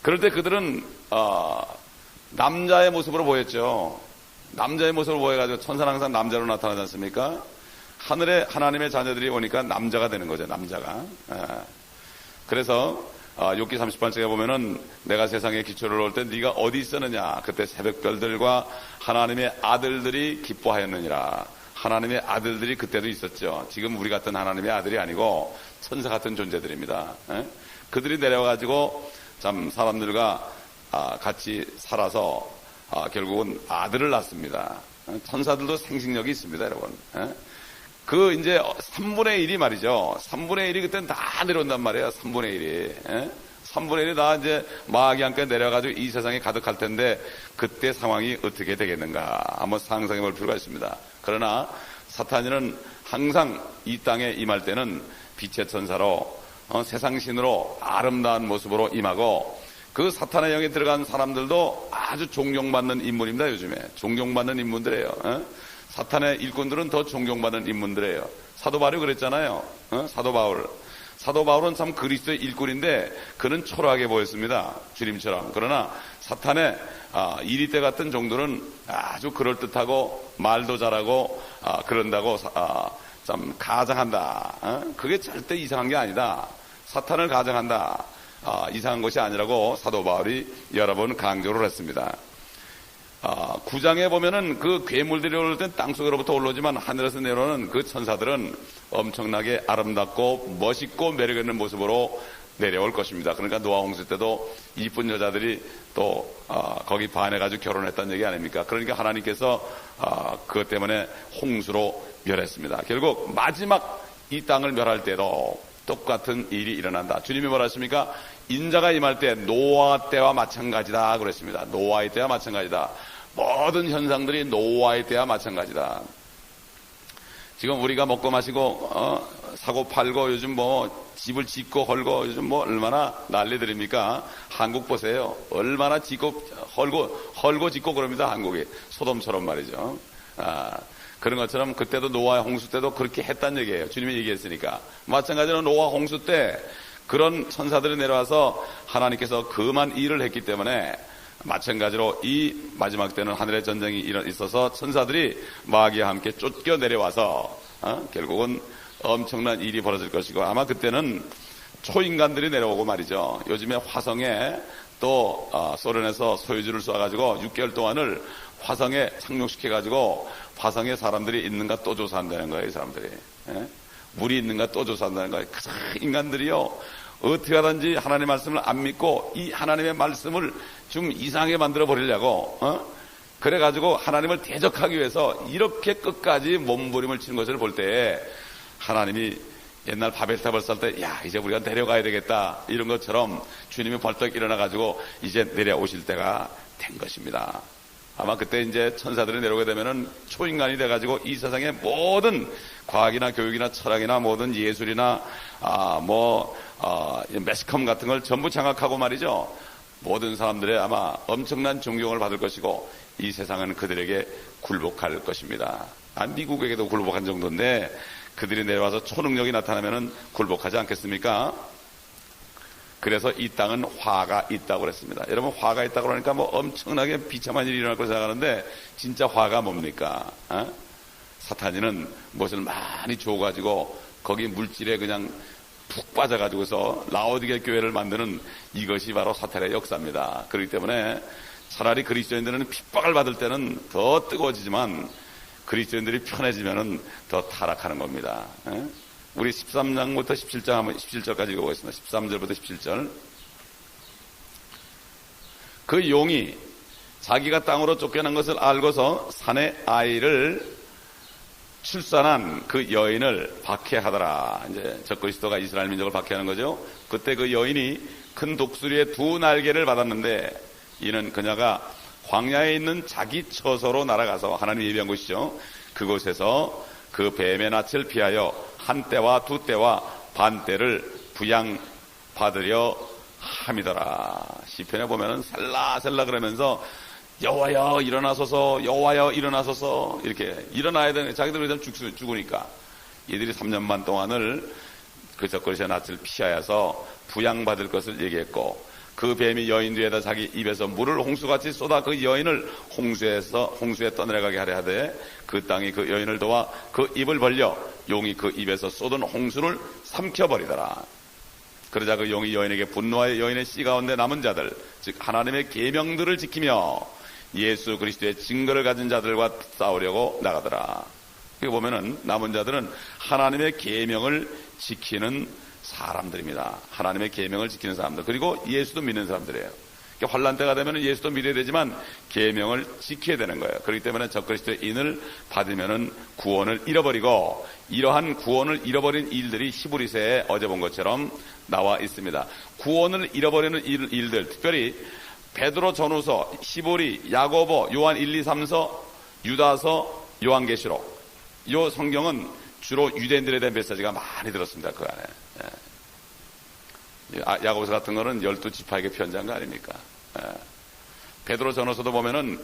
그럴 때 그들은 남자의 모습으로 보였죠. 남자의 모습으로 보여가지고, 천사는 항상 남자로 나타나지 않습니까? 하늘에 하나님의 자녀들이 오니까 남자가 되는 거죠. 남자가. 그래서 욥기 38장에 보면은 내가 세상에 기초를 놓을 때 네가 어디 있었느냐, 그때 새벽별들과 하나님의 아들들이 기뻐하였느니라. 하나님의 아들들이 그때도 있었죠. 지금 우리 같은 하나님의 아들이 아니고 천사 같은 존재들입니다. 그들이 내려와가지고 참 사람들과 같이 살아서 결국은 아들을 낳습니다. 천사들도 생식력이 있습니다, 여러분. 그 이제 3분의 1이 말이죠. 3분의 1이 그때는 다 내려온단 말이에요. 3분의 1이. 3분의 1이 다 이제 마귀 함께 내려가지고 이 세상에 가득할 텐데, 그때 상황이 어떻게 되겠는가 한번 상상해 볼 필요가 있습니다. 그러나 사탄이는 항상 이 땅에 임할 때는 빛의 천사로, 세상 신으로 아름다운 모습으로 임하고, 그 사탄의 영에 들어간 사람들도 아주 존경받는 인물입니다. 요즘에 존경받는 인물들이에요. 사탄의 일꾼들은 더 존경받는 인물들이에요. 사도 바울이 그랬잖아요. 사도 바울은 참 그리스도의 일꾼인데 그는 초라하게 보였습니다. 주님처럼. 그러나 사탄의 이리떼 같은 종들은 아주 그럴듯하고 말도 잘하고 그런다고 참 가장한다. 그게 절대 이상한 게 아니다. 사탄을 가장한다. 이상한 것이 아니라고 사도 바울이 여러 번 강조를 했습니다. 9장에 보면은 그 괴물들이 올라올 땐 땅속으로부터 올라오지만 하늘에서 내려오는 그 천사들은 엄청나게 아름답고 멋있고 매력있는 모습으로 내려올 것입니다. 그러니까 노아 홍수 때도 이쁜 여자들이 또 거기 반해가지고 결혼했다는 얘기 아닙니까? 그러니까 하나님께서 그것 때문에 홍수로 멸했습니다. 결국 마지막 이 땅을 멸할 때도 똑같은 일이 일어난다. 주님이 뭐라 하십니까? 인자가 임할 때 노아 때와 마찬가지다 그랬습니다. 노아의 때와 마찬가지다. 모든 현상들이 노아의 때와 마찬가지다. 지금 우리가 먹고 마시고 사고 팔고 요즘 뭐 집을 짓고 헐고 요즘 뭐 얼마나 난리들입니까? 한국 보세요. 얼마나 짓고 헐고 짓고 그럽니다. 한국이 소돔처럼 말이죠. 그런 것처럼 그때도 노아 홍수 때도 그렇게 했단 얘기예요. 주님이 얘기했으니까. 마찬가지로 노아 홍수 때 그런 천사들이 내려와서 하나님께서 금한 일을 했기 때문에 마찬가지로 이 마지막 때는 하늘의 전쟁이 있어서 천사들이 마귀와 함께 쫓겨 내려와서 결국은 엄청난 일이 벌어질 것이고, 아마 그때는 초인간들이 내려오고 말이죠. 요즘에 화성에 또 소련에서 소유주를 쏴가지고 6개월 동안을 화성에 착륙시켜가지고 화성에 사람들이 있는가 또 조사한다는 거예요. 이 사람들이. 물이 있는가 또 조사한다는 거예요. 그 인간들이요, 어떻게 하든지 하나님의 말씀을 안 믿고 이 하나님의 말씀을 좀 이상하게 만들어 버리려고 그래가지고 하나님을 대적하기 위해서 이렇게 끝까지 몸부림을 치는 것을 볼 때 하나님이 옛날 바벨탑을 쌀 때, 야, 이제 우리가 내려가야 되겠다. 이런 것처럼 주님이 벌떡 일어나가지고 이제 내려오실 때가 된 것입니다. 아마 그때 이제 천사들이 내려오게 되면은 초인간이 돼가지고 이 세상의 모든 과학이나 교육이나 철학이나 모든 예술이나, 매스컴 같은 걸 전부 장악하고 말이죠. 모든 사람들의 아마 엄청난 존경을 받을 것이고 이 세상은 그들에게 굴복할 것입니다. 미국에게도 굴복한 정도인데 그들이 내려와서 초능력이 나타나면은 굴복하지 않겠습니까? 그래서 이 땅은 화가 있다고 그랬습니다. 여러분, 화가 있다고 그러니까 뭐 엄청나게 비참한 일이 일어날 거라고 생각하는데 진짜 화가 뭡니까? 사탄이는 무엇을 많이 줘가지고 거기 물질에 그냥 푹 빠져가지고서 라오디게 교회를 만드는 이것이 바로 사탄의 역사입니다. 그렇기 때문에 차라리 그리스도인들은 핍박을 받을 때는 더 뜨거워지지만 그리스도인들이 편해지면은 더 타락하는 겁니다. 우리 13장부터 17장 한번 17절까지 읽어보겠습니다. 13절부터 17절. 그 용이 자기가 땅으로 쫓겨난 것을 알고서 산의 아이를 출산한 그 여인을 박해하더라. 이제 적그리스도가 이스라엘 민족을 박해하는 거죠. 그때 그 여인이 큰 독수리의 두 날개를 받았는데 이는 그녀가 광야에 있는 자기 처소로 날아가서 하나님 예비한 곳이죠. 그곳에서 그 뱀의 낯을 피하여 한 때와 두 때와 반 때를 부양받으려 함이더라. 시편에 보면은 살라살라 그러면서 여호와여 일어나소서, 여호와여 일어나소서, 이렇게 일어나야 되는, 자기들 그냥 죽으니까 얘들이 3년 반 동안을 그 적그리스도의 낯을 피하여서 부양받을 것을 얘기했고, 그 뱀이 여인 뒤에다 자기 입에서 물을 홍수같이 쏟아 그 여인을 홍수에 떠내려가게 하려 하되 그 땅이 그 여인을 도와 그 입을 벌려 용이 그 입에서 쏟은 홍수를 삼켜버리더라. 그러자 그 용이 여인에게 분노하여 여인의 씨 가운데 남은 자들, 즉 하나님의 계명들을 지키며 예수 그리스도의 증거를 가진 자들과 싸우려고 나가더라. 여기 보면은 남은 자들은 하나님의 계명을 지키는 사람들입니다. 하나님의 계명을 지키는 사람들, 그리고 예수도 믿는 사람들이에요. 그러니까 환난 때가 되면 예수도 믿어야 되지만 계명을 지켜야 되는 거예요. 그렇기 때문에 적그리스도의 인을 받으면은 구원을 잃어버리고, 이러한 구원을 잃어버린 일들이 히브리서에 어제 본 것처럼 나와 있습니다. 구원을 잃어버리는 일들, 특별히 베드로 전후서, 히브리, 야고보, 요한 1, 2, 3서, 유다서, 요한계시록, 이 성경은 주로 유대인들에 대한 메시지가 많이 들었습니다. 그 안에. 야고보서 같은 거는 12지파에게 편지한 거 아닙니까? 베드로 전후서도 보면은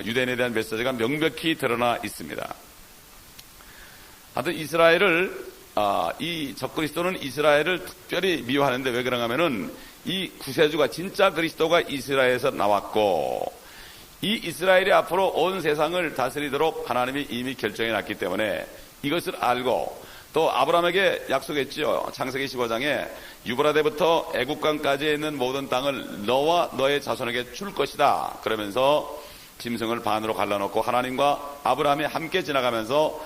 유대인에 대한 메시지가 명백히 드러나 있습니다. 하여튼 이 적그리스도는 이스라엘을 특별히 미워하는데 왜 그런가 하면은 이 구세주가 진짜 그리스도가 이스라엘에서 나왔고, 이 이스라엘이 앞으로 온 세상을 다스리도록 하나님이 이미 결정해 놨기 때문에 이것을 알고, 또 아브라함에게 약속했지요. 창세기 15장에 유브라데부터 애국강까지 있는 모든 땅을 너와 너의 자손에게 줄 것이다. 그러면서 짐승을 반으로 갈라놓고 하나님과 아브라함이 함께 지나가면서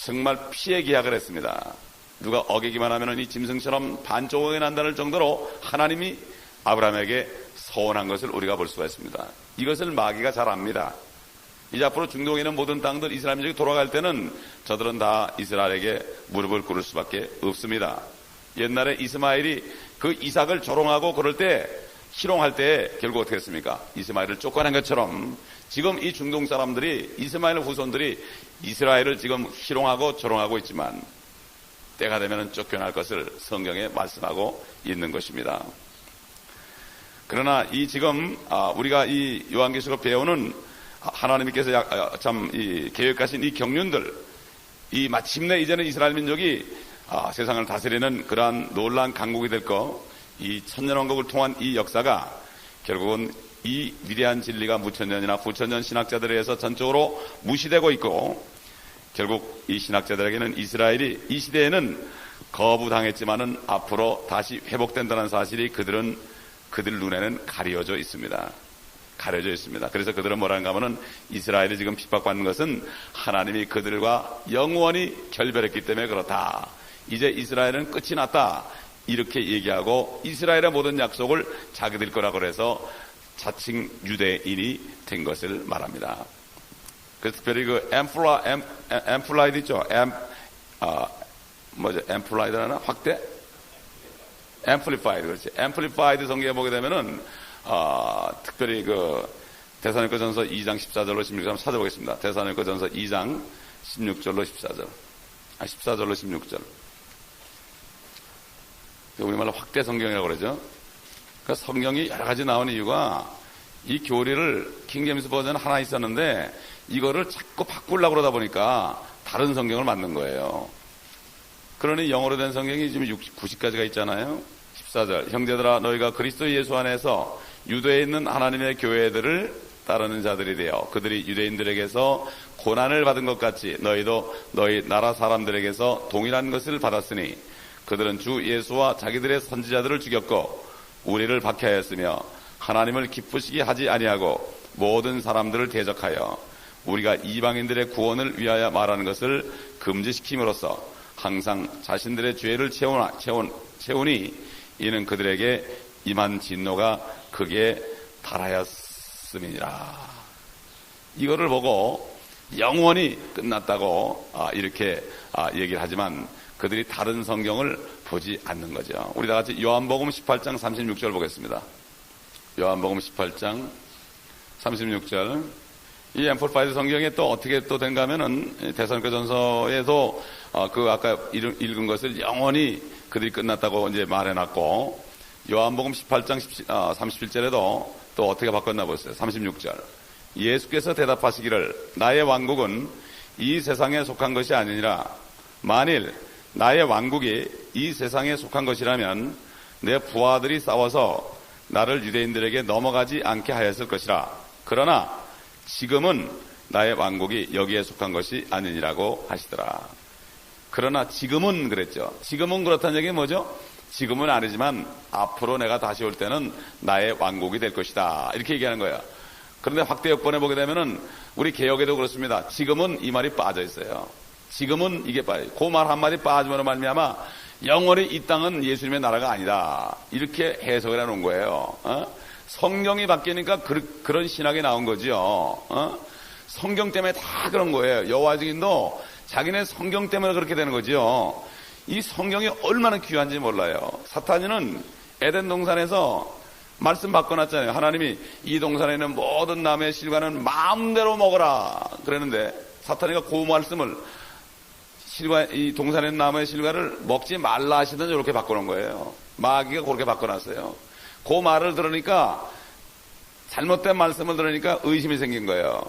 정말 피해 계약을 했습니다. 누가 어기기만 하면 이 짐승처럼 반조각이 난다는 정도로 하나님이 아브라함에게 서원한 것을 우리가 볼 수가 있습니다. 이것을 마귀가 잘 압니다. 이제 앞으로 중동에 있는 모든 땅들 이스라엘 민족이 돌아갈 때는 저들은 다 이스라엘에게 무릎을 꿇을 수밖에 없습니다. 옛날에 이스마엘이 그 이삭을 조롱하고 그럴 때, 희롱할 때 결국 어떻게 했습니까? 이스마엘을 쫓겨낸 것처럼 지금 이 중동 사람들이, 이스마엘 후손들이 이스라엘을 지금 희롱하고 조롱하고 있지만 때가 되면 쫓겨날 것을 성경에 말씀하고 있는 것입니다. 그러나 우리가 이 요한계시록 배우는 하나님께서 참 계획하신 이 경륜들, 마침내 이제는 이스라엘 민족이 세상을 다스리는 그러한 놀라운 강국이 될 이 천년왕국을 통한 이 역사가 결국은 이 위대한 진리가 무천년이나 부천년 신학자들에 의해서 전적으로 무시되고 있고, 결국 이 신학자들에게는 이스라엘이 이 시대에는 거부당했지만은 앞으로 다시 회복된다는 사실이 그들 눈에는 가려져 있습니다. 그래서 그들은 뭐라는가 하면은 이스라엘이 지금 핍박받는 것은 하나님이 그들과 영원히 결별했기 때문에 그렇다. 이제 이스라엘은 끝이 났다. 이렇게 얘기하고 이스라엘의 모든 약속을 자기들 거라고 해서 자칭 유대인이 된 것을 말합니다. 그래서 특별히 엠플라이드 있죠. 뭐죠? 앰플라이드나 확대? 앰플리파이드, 그렇지. 앰플리파이드 성경에 보게 되면은, 특별히 데살로니가전서 2장 14절로 16절 한번 찾아보겠습니다. 데살로니가전서 2장 16절로 14절. 14절로 16절. 우리말로 확대 성경이라고 그러죠. 그러니까 성경이 여러 가지 나오는 이유가 이 교리를 킹제임스 버전 하나 있었는데 이거를 자꾸 바꾸려고 그러다 보니까 다른 성경을 만든 거예요. 그러니 영어로 된 성경이 지금 90가지가 있잖아요. 14절. 형제들아 너희가 그리스도 예수 안에서 유대에 있는 하나님의 교회들을 따르는 자들이 되어 그들이 유대인들에게서 고난을 받은 것 같이 너희도 너희 나라 사람들에게서 동일한 것을 받았으니 그들은 주 예수와 자기들의 선지자들을 죽였고 우리를 박해하였으며 하나님을 기쁘시게 하지 아니하고 모든 사람들을 대적하여 우리가 이방인들의 구원을 위하여 말하는 것을 금지시킴으로써 항상 자신들의 죄를 채우니 이는 그들에게 임한 진노가 크게 달하였음이니라. 이거를 보고 영원히 끝났다고 이렇게 얘기를 하지만 그들이 다른 성경을 보지 않는 거죠. 우리 다 같이 요한복음 18장 36절 보겠습니다. 요한복음 18장 36절. 이 앰플리파이드 성경에 또 어떻게 또 된가 하면은 데살로니가전서에도 아까 읽은 것을 영원히 그들이 끝났다고 이제 말해놨고 요한복음 18장 37절에도 또 어떻게 바꿨나 보세요. 36절. 예수께서 대답하시기를 나의 왕국은 이 세상에 속한 것이 아니니라. 만일 나의 왕국이 이 세상에 속한 것이라면 내 부하들이 싸워서 나를 유대인들에게 넘어가지 않게 하였을 것이라. 그러나 지금은 나의 왕국이 여기에 속한 것이 아니니라고 하시더라. 그러나 지금은 그랬죠. 지금은 그렇다는 얘기는 뭐죠? 지금은 아니지만 앞으로 내가 다시 올 때는 나의 왕국이 될 것이다. 이렇게 얘기하는 거예요. 그런데 확대 역본에 보게 되면은 우리 개역에도 그렇습니다. 지금은 이 말이 빠져 있어요. 지금은 이게 빠져. 그 말 한마디 빠짐으로 말미암아 영원히 이 땅은 예수님의 나라가 아니다. 이렇게 해석을 해놓은 거예요. 성경이 바뀌니까 그런 신학이 나온 거죠. 성경 때문에 다 그런 거예요. 여호와 증인도 자기네 성경 때문에 그렇게 되는 거죠. 이 성경이 얼마나 귀한지 몰라요. 사탄이는 에덴 동산에서 말씀 바꿔놨잖아요. 하나님이 이 동산에 있는 모든 나무의 실과는 마음대로 먹어라 그랬는데 사탄이가 그 말씀을 이 동산에 있는 나무의 실과를 먹지 말라 하시던 이렇게 바꿔놓은 거예요. 마귀가 그렇게 바꿔놨어요. 그 말을 들으니까 잘못된 말씀을 들으니까 의심이 생긴 거예요.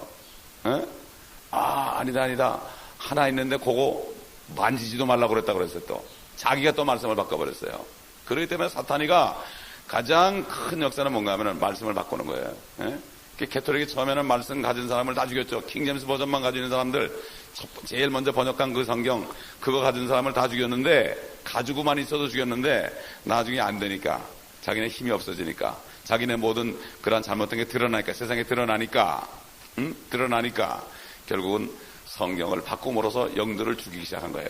아니다. 하나 있는데 그거 만지지도 말라고 그랬다고 그랬어요. 또 자기가 또 말씀을 바꿔버렸어요. 그렇기 때문에 사탄이가 가장 큰 역사는 뭔가 하면 말씀을 바꾸는 거예요. 캐톨릭이 처음에는 말씀 가진 사람을 다 죽였죠. 킹제임스 버전만 가지고 있는 사람들, 제일 먼저 번역한 그 성경 그거 가진 사람을 다 죽였는데, 가지고만 있어도 죽였는데 나중에 안 되니까, 자기네 힘이 없어지니까, 자기네 모든 그런 잘못된 게 드러나니까, 세상에 드러나니까 결국은 성경을 바꿈으로써 영들을 죽이기 시작한 거예요.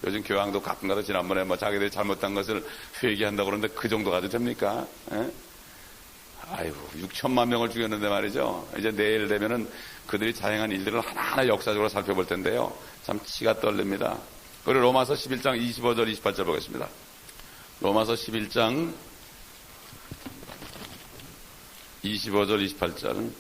요즘 교황도 가끔가다 지난번에 자기들이 잘못한 것을 회개한다고 그러는데 그 정도 가도 됩니까? 아이고, 6천만 명을 죽였는데 말이죠. 이제 내일 되면은 그들이 자행한 일들을 하나하나 역사적으로 살펴볼 텐데요. 참 치가 떨립니다. 우리 로마서 11장 25절 28절 보겠습니다. 로마서 11장 25절 28절.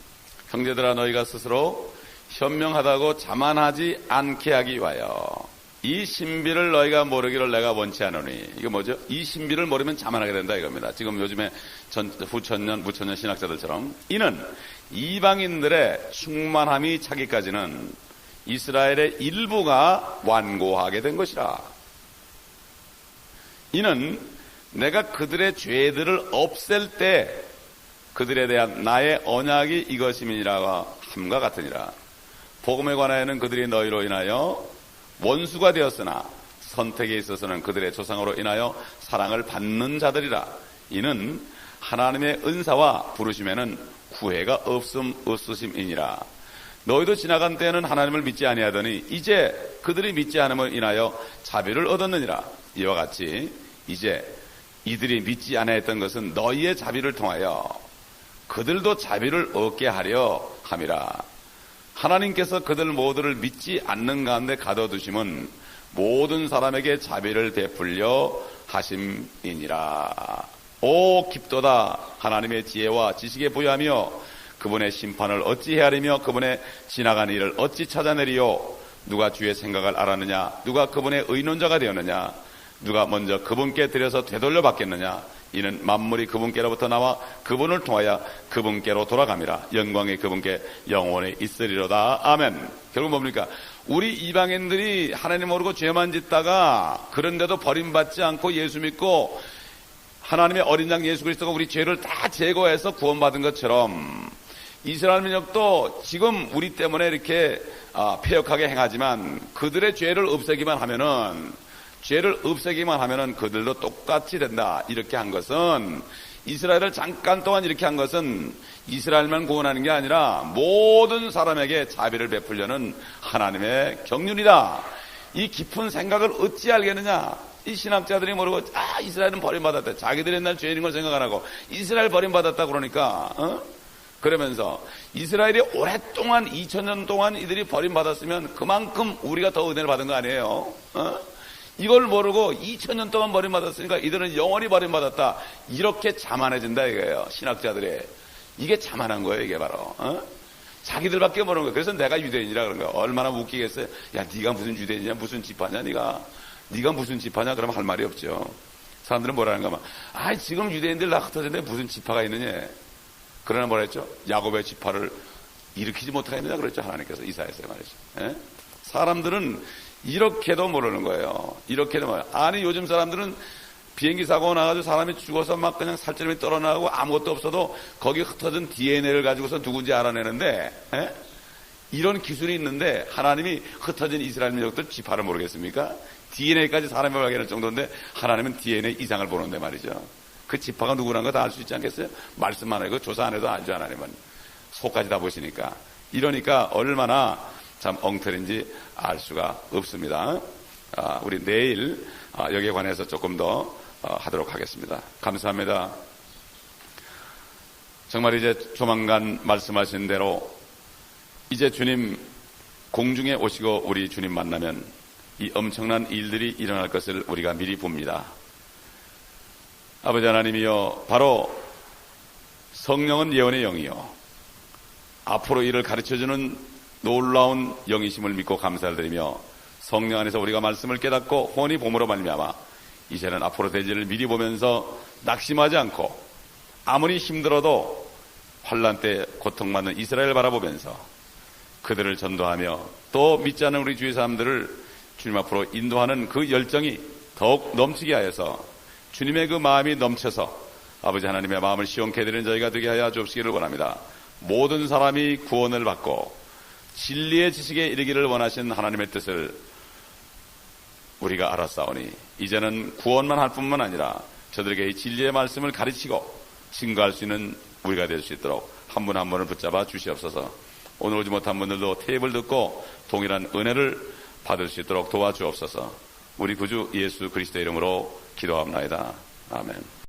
형제들아 너희가 스스로 현명하다고 자만하지 않게 하기 위하여 이 신비를 너희가 모르기를 내가 원치 않으니. 이거 뭐죠? 이 신비를 모르면 자만하게 된다 이겁니다. 지금 요즘에 후천년, 무천년 신학자들처럼. 이는 이방인들의 충만함이 차기까지는 이스라엘의 일부가 완고하게 된 것이라. 이는 내가 그들의 죄들을 없앨 때 그들에 대한 나의 언약이 이것임이니라 함과 같으니라. 복음에 관하여는 그들이 너희로 인하여 원수가 되었으나 선택에 있어서는 그들의 조상으로 인하여 사랑을 받는 자들이라. 이는 하나님의 은사와 부르심에는 후회가 없으심이니라. 너희도 지나간 때에는 하나님을 믿지 아니하더니 이제 그들이 믿지 않음을 인하여 자비를 얻었느니라. 이와 같이 이제 이들이 믿지 아니했던 것은 너희의 자비를 통하여 그들도 자비를 얻게 하려 함이라. 하나님께서 그들 모두를 믿지 않는 가운데 가둬두심은 모든 사람에게 자비를 베풀려 하심이니라. 오 깊도다. 하나님의 지혜와 지식에 부여하며 그분의 심판을 어찌 헤아리며 그분의 지나간 일을 어찌 찾아내리요. 누가 주의 생각을 알았느냐. 누가 그분의 의논자가 되었느냐. 누가 먼저 그분께 들여서 되돌려 받겠느냐. 이는 만물이 그분께로부터 나와 그분을 통하여 그분께로 돌아갑니다. 영광이 그분께 영원히 있으리로다. 아멘. 결국 뭡니까? 우리 이방인들이 하나님 모르고 죄만 짓다가 그런데도 버림받지 않고 예수 믿고 하나님의 어린 양 예수 그리스도가 우리 죄를 다 제거해서 구원받은 것처럼 이스라엘 민족도 지금 우리 때문에 이렇게 패역하게 행하지만 그들의 죄를 없애기만 하면은 그들도 똑같이 된다. 이렇게 한 것은 이스라엘을 잠깐 동안 이렇게 한 것은 이스라엘만 구원하는 게 아니라 모든 사람에게 자비를 베풀려는 하나님의 경륜이다. 이 깊은 생각을 어찌 알겠느냐. 이 신학자들이 모르고 이스라엘은 버림받았다. 자기들이 옛날 죄인인 걸 생각 안 하고 이스라엘 버림받았다 그러니까 그러면서 이스라엘이 오랫동안 2000년 동안 이들이 버림받았으면 그만큼 우리가 더 은혜를 받은 거 아니에요? 이걸 모르고 2000년 동안 버림받았으니까 이들은 영원히 버림받았다. 이렇게 자만해진다 이거예요. 신학자들이. 이게 자만한 거예요. 이게 바로. 자기들밖에 모르는 거예요. 그래서 내가 유대인이라 그런 거예요. 얼마나 웃기겠어요. 야 네가 무슨 유대인이냐 무슨 지파냐 네가 무슨 지파냐 그러면 할 말이 없죠. 사람들은 뭐라는가 하면 지금 유대인들 다 흩어졌는데 무슨 지파가 있느냐. 그러나 뭐라 했죠? 야곱의 지파를 일으키지 못하겠느냐 그랬죠. 하나님께서 이사야서에 말이죠. 사람들은 이렇게도 모르는 거예요. 이렇게도 모르는 거예요. 아니 요즘 사람들은 비행기 사고 나가지고 사람이 죽어서 막 그냥 살점이 떨어나가고 아무것도 없어도 거기 흩어진 DNA를 가지고서 누군지 알아내는데 이런 기술이 있는데 하나님이 흩어진 이스라엘 민족들 지파를 모르겠습니까? DNA까지 사람이 발견할 정도인데 하나님은 DNA 이상을 보는데 말이죠. 그 지파가 누구라는 거 다 알 수 있지 않겠어요? 말씀만 해도 조사 안 해도 알죠. 하나님은 속까지 다 보시니까. 이러니까 얼마나 참 엉터리인지 알 수가 없습니다. 우리 내일 여기에 관해서 조금 더 하도록 하겠습니다. 감사합니다. 정말 이제 조만간 말씀하신 대로 이제 주님 공중에 오시고 우리 주님 만나면 이 엄청난 일들이 일어날 것을 우리가 미리 봅니다. 아버지 하나님이여, 바로 성령은 예언의 영이요 앞으로 이를 가르쳐주는 놀라운 영이심을 믿고 감사를 드리며 성령 안에서 우리가 말씀을 깨닫고 혼이 봄으로 말미암아 이제는 앞으로 될 일을 미리 보면서 낙심하지 않고 아무리 힘들어도 환난 때 고통받는 이스라엘을 바라보면서 그들을 전도하며 또 믿지 않는 우리 주위 사람들을 주님 앞으로 인도하는 그 열정이 더욱 넘치게 하여서 주님의 그 마음이 넘쳐서 아버지 하나님의 마음을 시원케 해드리는 저희가 되게 하여 주옵시기를 원합니다. 모든 사람이 구원을 받고 진리의 지식에 이르기를 원하신 하나님의 뜻을 우리가 알았사오니 이제는 구원만 할 뿐만 아니라 저들에게 이 진리의 말씀을 가르치고 증거할 수 있는 우리가 될 수 있도록 한 분 한 분을 붙잡아 주시옵소서. 오늘 오지 못한 분들도 테이블 듣고 동일한 은혜를 받을 수 있도록 도와주옵소서. 우리 구주 예수 그리스도의 이름으로 기도합나이다. 아멘.